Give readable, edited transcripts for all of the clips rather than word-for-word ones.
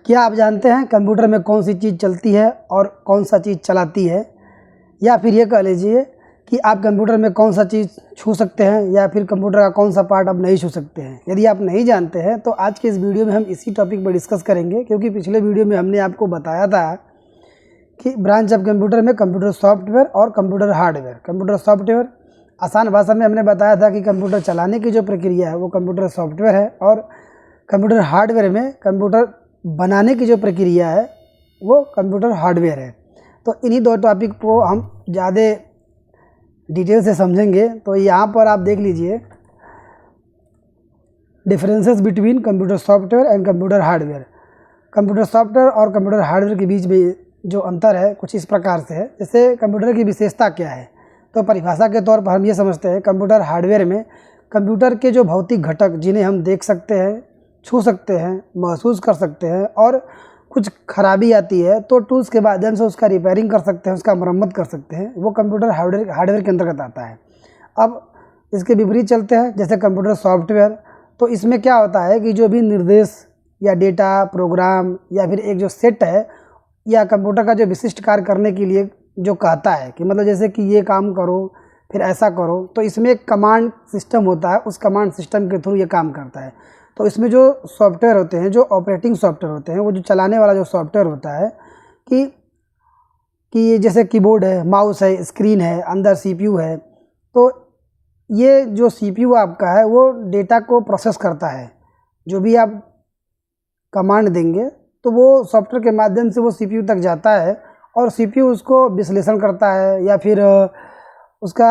क्या आप जानते हैं कंप्यूटर में कौन सी चीज़ चलती है और कौन सा चीज़ चलाती है? या फिर ये कह लीजिए कि आप कंप्यूटर में कौन सा चीज़ छू सकते हैं या फिर कंप्यूटर का कौन सा पार्ट आप नहीं छू सकते हैं। यदि आप नहीं जानते हैं तो आज के इस वीडियो में हम इसी टॉपिक पर डिस्कस करेंगे, क्योंकि पिछले वीडियो में हमने आपको बताया था कि ब्रांच ऑफ कंप्यूटर में कंप्यूटर सॉफ्टवेयर और कंप्यूटर हार्डवेयर। कंप्यूटर सॉफ्टवेयर आसान भाषा में हमने बताया था कि कंप्यूटर चलाने की जो प्रक्रिया है वो कंप्यूटर सॉफ्टवेयर है, और कंप्यूटर हार्डवेयर में कंप्यूटर बनाने की जो प्रक्रिया है वो कंप्यूटर हार्डवेयर है। तो इन्हीं दो टॉपिक को हम ज़्यादा डिटेल से समझेंगे। तो यहाँ पर आप देख लीजिए differences between computer software and computer hardware. Computer software और कंप्यूटर हार्डवेयर के बीच में जो अंतर है कुछ इस प्रकार से है। जैसे कंप्यूटर की विशेषता क्या है, तो परिभाषा के तौर पर हम ये समझते हैं कंप्यूटर हार्डवेयर में कंप्यूटर के जो भौतिक घटक जिन्हें हम देख सकते हैं, छू सकते हैं, महसूस कर सकते हैं, और कुछ खराबी आती है तो टूल्स के माध्यम से उसका रिपेयरिंग कर सकते हैं, उसका मरम्मत कर सकते हैं, वो कंप्यूटर हार्डवेयर के अंतर्गत आता है। अब इसके विपरीत चलते हैं, जैसे कंप्यूटर सॉफ्टवेयर, तो इसमें क्या होता है कि जो भी निर्देश या डेटा, प्रोग्राम या फिर एक जो सेट है या कंप्यूटर का जो विशिष्ट कार्य करने के लिए जो कहता है कि मतलब जैसे कि ये काम करो फिर ऐसा करो, तो इसमें एक कमांड सिस्टम होता है, उस कमांड सिस्टम के थ्रू ये काम करता है। तो इसमें जो सॉफ्टवेयर होते हैं, जो ऑपरेटिंग सॉफ्टवेयर होते हैं, वो जो चलाने वाला जो सॉफ्टवेयर होता है कि ये जैसे कीबोर्ड है, माउस है, स्क्रीन है, अंदर सीपीयू है, तो ये जो सीपीयू आपका है वो डेटा को प्रोसेस करता है। जो भी आप कमांड देंगे तो वो सॉफ्टवेयर के माध्यम से वो सीपीयू तक जाता है और सीपीयू उसको विश्लेषण करता है या फिर उसका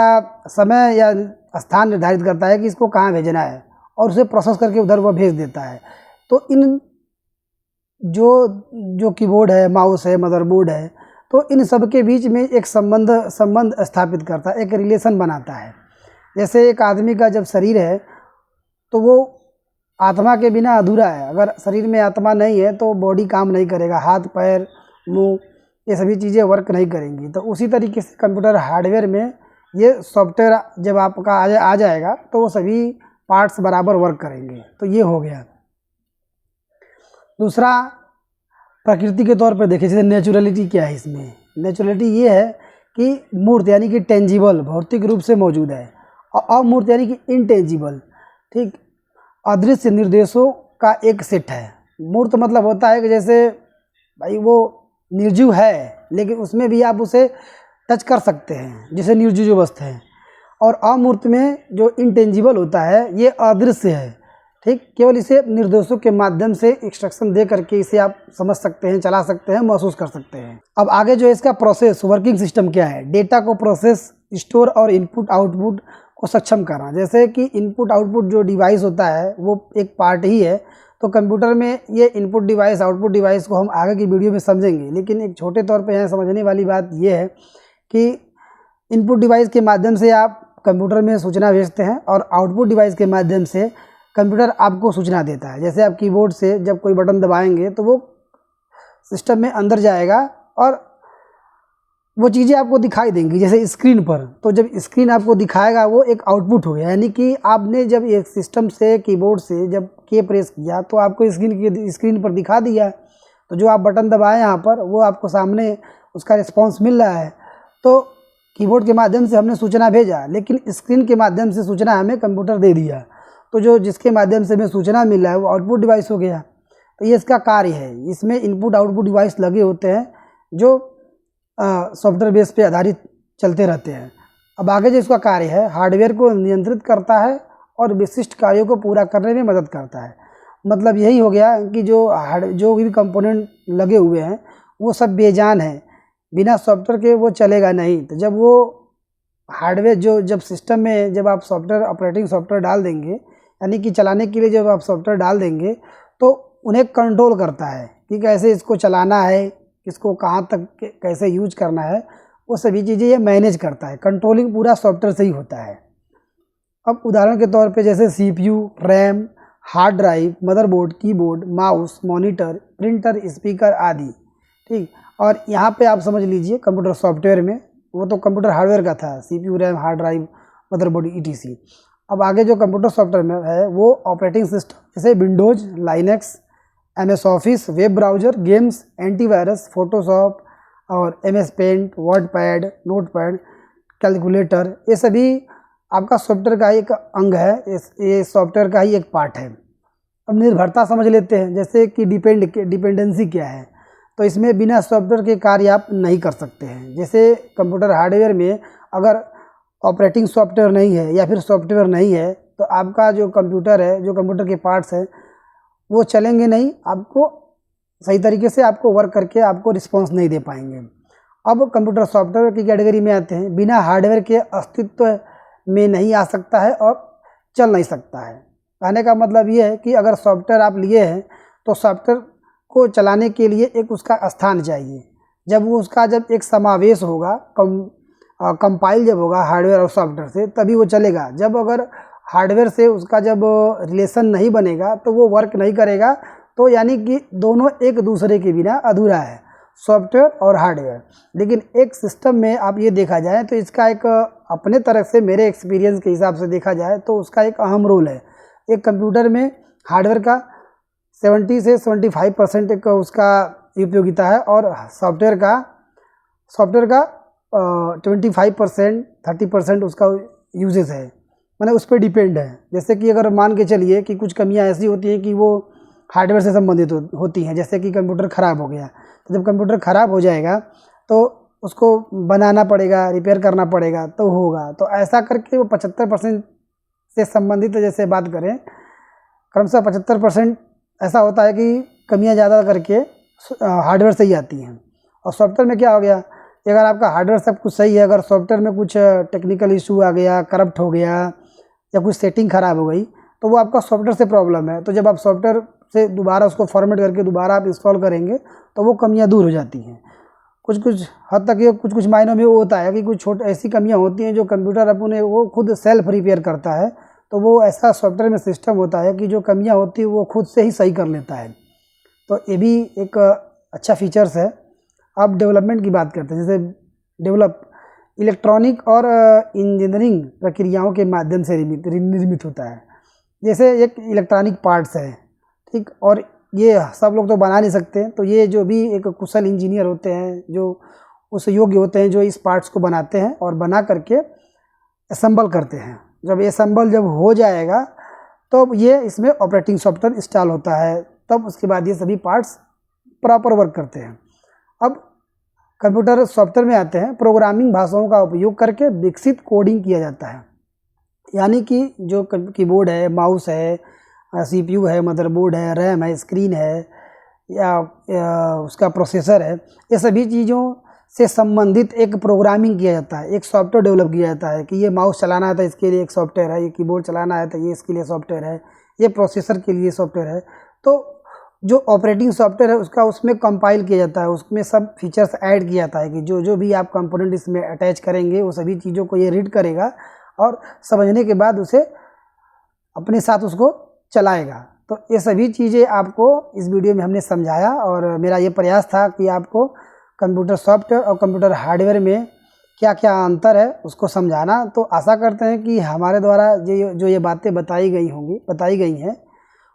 समय या स्थान निर्धारित करता है कि इसको कहाँ भेजना है और उसे प्रोसेस करके उधर वो भेज देता है। तो इन जो कीबोर्ड है, माउस है, मदरबोर्ड है, तो इन सब के बीच में एक संबंध स्थापित करता है, एक रिलेशन बनाता है। जैसे एक आदमी का जब शरीर है तो वो आत्मा के बिना अधूरा है। अगर शरीर में आत्मा नहीं है तो बॉडी काम नहीं करेगा, हाथ पैर मुंह ये सभी चीज़ें वर्क नहीं करेंगी। तो उसी तरीके से कंप्यूटर हार्डवेयर में ये सॉफ्टवेयर जब आपका आ जाएगा तो वो सभी पार्ट्स बराबर वर्क करेंगे। तो ये हो गया। दूसरा, प्रकृति के तौर पर देखें, जैसे नेचुरलिटी क्या है इसमें। नेचुरलिटी ये है कि मूर्त यानी कि टेंजिबल, भौतिक रूप से मौजूद है, और अमूर्त यानी कि इनटेंजिबल, ठीक, अदृश्य निर्देशों का एक सेट है। मूर्त मतलब होता है कि जैसे भाई वो निर्जीव है लेकिन उसमें भी आप उसे टच कर सकते हैं, जैसे निर्जीव वस्तु है। और अमूर्त में जो इंटेंजिबल होता है ये अदृश्य है, ठीक, केवल इसे निर्देशों के माध्यम से इंस्ट्रक्शन दे करके इसे आप समझ सकते हैं, चला सकते हैं, महसूस कर सकते हैं। अब आगे जो इसका प्रोसेस वर्किंग सिस्टम क्या है, डेटा को प्रोसेस, स्टोर और इनपुट आउटपुट को सक्षम करना। जैसे कि इनपुट आउटपुट जो डिवाइस होता है वो एक पार्ट ही है। तो कंप्यूटर में ये इनपुट डिवाइस आउटपुट डिवाइस को हम आगे की वीडियो में समझेंगे, लेकिन एक छोटे तौर पे यहाँ समझने वाली बात ये है कि इनपुट डिवाइस के माध्यम से आप कंप्यूटर में सूचना भेजते हैं और आउटपुट डिवाइस के माध्यम से कंप्यूटर आपको सूचना देता है। जैसे आप कीबोर्ड से जब कोई बटन दबाएंगे तो वो सिस्टम में अंदर जाएगा और वो चीज़ें आपको दिखाई देंगी जैसे स्क्रीन पर। तो जब स्क्रीन आपको दिखाएगा वो एक आउटपुट हो गया, यानी कि आपने जब एक सिस्टम से कीबोर्ड से जब की प्रेस किया तो आपको स्क्रीन पर दिखा दिया। तो जो आप बटन दबाए यहाँ पर वो आपको सामने उसका रिस्पॉन्स मिल रहा है। तो कीबोर्ड के माध्यम से हमने सूचना भेजा, लेकिन स्क्रीन के माध्यम से सूचना हमें कंप्यूटर दे दिया। तो जो जिसके माध्यम से हमें सूचना मिल रहा है वो आउटपुट डिवाइस हो गया। तो ये इसका कार्य है। इसमें इनपुट आउटपुट डिवाइस लगे होते हैं जो सॉफ्टवेयर बेस पे आधारित चलते रहते हैं। अब आगे जो इसका कार्य है, हार्डवेयर को नियंत्रित करता है और विशिष्ट कार्यों को पूरा करने में मदद करता है। मतलब यही हो गया कि जो भी कंपोनेंट लगे हुए हैं वो सब बेजान है, बिना सॉफ्टवेयर के वो चलेगा नहीं। तो जब वो हार्डवेयर जब सिस्टम में जब आप सॉफ्टवेयर ऑपरेटिंग सॉफ्टवेयर डाल देंगे, यानी कि चलाने के लिए जब आप सॉफ्टवेयर डाल देंगे तो उन्हें कंट्रोल करता है कि कैसे इसको चलाना है, किसको कहाँ तक कैसे यूज करना है, वो सभी चीज़ें ये मैनेज करता है। कंट्रोलिंग पूरा सॉफ्टवेयर से ही होता है। अब उदाहरण के तौर पे जैसे CPU, RAM, hard drive, motherboard, keyboard, mouse, monitor, printer, speaker आदि, ठीक। और यहाँ पे आप समझ लीजिए कंप्यूटर सॉफ्टवेयर में, वो तो कंप्यूटर हार्डवेयर का था, CPU, RAM, hard drive, motherboard, ETC. अब आगे जो कंप्यूटर सॉफ्टवेयर में है वो ऑपरेटिंग सिस्टम, जैसे Windows, Linux, MS Office, web browser, games, antivirus, Photoshop और MS Paint, WordPad, Notepad, calculator, ये सभी आपका सॉफ्टवेयर का एक अंग है। ये सॉफ्टवेयर का ही एक पार्ट है। अब निर्भरता समझ लेते हैं, जैसे कि डिपेंडेंसी क्या है। तो इसमें बिना सॉफ्टवेयर के कार्य आप नहीं कर सकते हैं। जैसे कंप्यूटर हार्डवेयर में अगर ऑपरेटिंग सॉफ्टवेयर नहीं है या फिर सॉफ्टवेयर नहीं है तो आपका जो कंप्यूटर है, जो कंप्यूटर के पार्ट्स हैं वो चलेंगे नहीं, आपको सही तरीके से आपको वर्क करके आपको रिस्पॉन्स नहीं दे पाएंगे। अब कंप्यूटर सॉफ्टवेयर की कैटेगरी में आते हैं। बिना हार्डवेयर के अस्तित्व में नहीं आ सकता है और चल नहीं सकता है। कहने का मतलब ये है कि अगर सॉफ्टवेयर आप लिए हैं तो सॉफ्टवेयर को चलाने के लिए एक उसका स्थान चाहिए। जब वो उसका जब एक समावेश होगा, कंपाइल जब होगा हार्डवेयर और सॉफ्टवेयर से, तभी वो चलेगा। जब अगर हार्डवेयर से उसका जब रिलेशन नहीं बनेगा तो वो वर्क नहीं करेगा। तो यानी कि दोनों एक दूसरे के बिना अधूरा है, सॉफ्टवेयर और हार्डवेयर। लेकिन एक सिस्टम में आप ये देखा जाए तो इसका एक अपने तरफ से, मेरे एक्सपीरियंस के हिसाब से देखा जाए तो उसका एक अहम रोल है। एक कंप्यूटर में हार्डवेयर का 70 से 75% एक उसका उपयोगिता है और सॉफ्टवेयर का 25% 30% उसका यूजेस है, मैंने उस पर डिपेंड है। जैसे कि अगर मान के चलिए कि कुछ कमियां ऐसी होती हैं कि वो हार्डवेयर से संबंधित होती हैं। जैसे कि कंप्यूटर ख़राब हो गया, तो जब कंप्यूटर ख़राब हो जाएगा तो उसको बनाना पड़ेगा, रिपेयर करना पड़ेगा तो होगा। तो ऐसा करके वो 75% से संबंधित, जैसे बात करें क्रमशः 75% ऐसा होता है कि कमियां ज़्यादा करके हार्डवेयर से ही आती हैं। और सॉफ्टवेयर में क्या हो गया, अगर आपका हार्डवेयर सब कुछ सही है, अगर सॉफ्टवेयर में कुछ टेक्निकल इशू आ गया, करप्ट हो गया या कुछ सेटिंग ख़राब हो गई तो वो आपका सॉफ्टवेयर से प्रॉब्लम है। तो जब आप सॉफ्टवेयर से दोबारा उसको फॉर्मेट करके दोबारा आप इंस्टॉल करेंगे तो वो कमियां दूर हो जाती हैं। कुछ हद तक ये कुछ मायनों में वो होता है कि कुछ छोटी ऐसी कमियां होती हैं जो कंप्यूटर अपने वो खुद सेल्फ रिपेयर करता है। तो वो ऐसा सॉफ्टवेयर में सिस्टम होता है कि जो कमियां होती है वो खुद से ही सही कर लेता है। तो ये भी एक अच्छा फीचर्स है। अब डेवलपमेंट की बात करते हैं। जैसे डेवलप इलेक्ट्रॉनिक और इंजीनियरिंग प्रक्रियाओं के माध्यम से निर्मित होता है। जैसे एक इलेक्ट्रॉनिक पार्ट्स है, ठीक, और ये सब लोग तो बना नहीं सकते। तो ये जो भी एक कुशल इंजीनियर होते हैं, जो उस योग्य होते हैं, जो इस पार्ट्स को बनाते हैं और बना करके असेंबल करते हैं। जब ये असेंबल जब हो जाएगा तो ये इसमें ऑपरेटिंग सॉफ्टवेयर इंस्टॉल होता है, तब उसके बाद ये सभी पार्ट्स प्रॉपर वर्क करते हैं। अब कंप्यूटर सॉफ्टवेयर में आते हैं। प्रोग्रामिंग भाषाओं का उपयोग करके विकसित कोडिंग किया जाता है। यानी कि जो कीबोर्ड है, माउस है, CPU है, मदरबोर्ड है, रैम है, स्क्रीन है या उसका प्रोसेसर है, ये सभी चीज़ों से संबंधित एक प्रोग्रामिंग किया जाता है, एक सॉफ्टवेयर डेवलप किया जाता है कि ये माउस चलाना है तो इसके लिए एक सॉफ्टवेयर है, ये कीबोर्ड चलाना है तो ये इसके लिए सॉफ्टवेयर है, ये प्रोसेसर के लिए सॉफ्टवेयर है। तो जो ऑपरेटिंग सॉफ्टवेयर है उसका उसमें कंपाइल किया जाता है, उसमें सब फीचर्स ऐड किया जाता है कि जो भी आप कंपोनेंट इसमें अटैच करेंगे वो सभी चीज़ों को ये रीड करेगा और समझने के बाद उसे अपने साथ उसको चलाएगा। तो ये सभी चीज़ें आपको इस वीडियो में हमने समझाया और मेरा ये प्रयास था कि आपको कंप्यूटर सॉफ्टवेयर और कंप्यूटर हार्डवेयर में क्या क्या अंतर है उसको समझाना। तो आशा करते हैं कि हमारे द्वारा जो ये बातें बताई गई हैं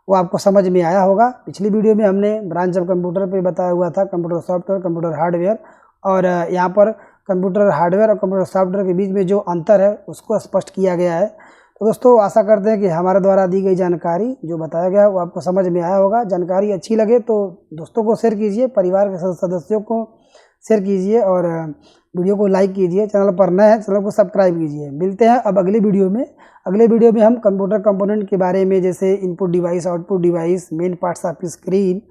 वो आपको समझ में आया होगा। पिछली वीडियो में हमने ब्रांच ऑफ कंप्यूटर पे बताया हुआ था, कंप्यूटर सॉफ्टवेयर, कंप्यूटर हार्डवेयर, और यहाँ पर कंप्यूटर हार्डवेयर और कंप्यूटर सॉफ्टवेयर के बीच में जो अंतर है उसको स्पष्ट किया गया है। तो दोस्तों आशा करते हैं कि हमारे द्वारा दी गई जानकारी जो बताया गया वो आपको समझ में आया होगा। जानकारी अच्छी लगे तो दोस्तों को शेयर कीजिए, परिवार के सदस्यों को शेयर कीजिए और वीडियो को लाइक कीजिए। चैनल पर नए हैं, चैनल को सब्सक्राइब कीजिए। मिलते हैं अब अगले वीडियो में। अगले वीडियो में हम कंप्यूटर कंपोनेंट के बारे में, जैसे input device, output device, main parts of screen,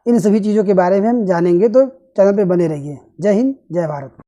इन सभी चीज़ों के बारे में हम जानेंगे। तो चैनल पे बने रहिए। जय हिंद, जय भारत।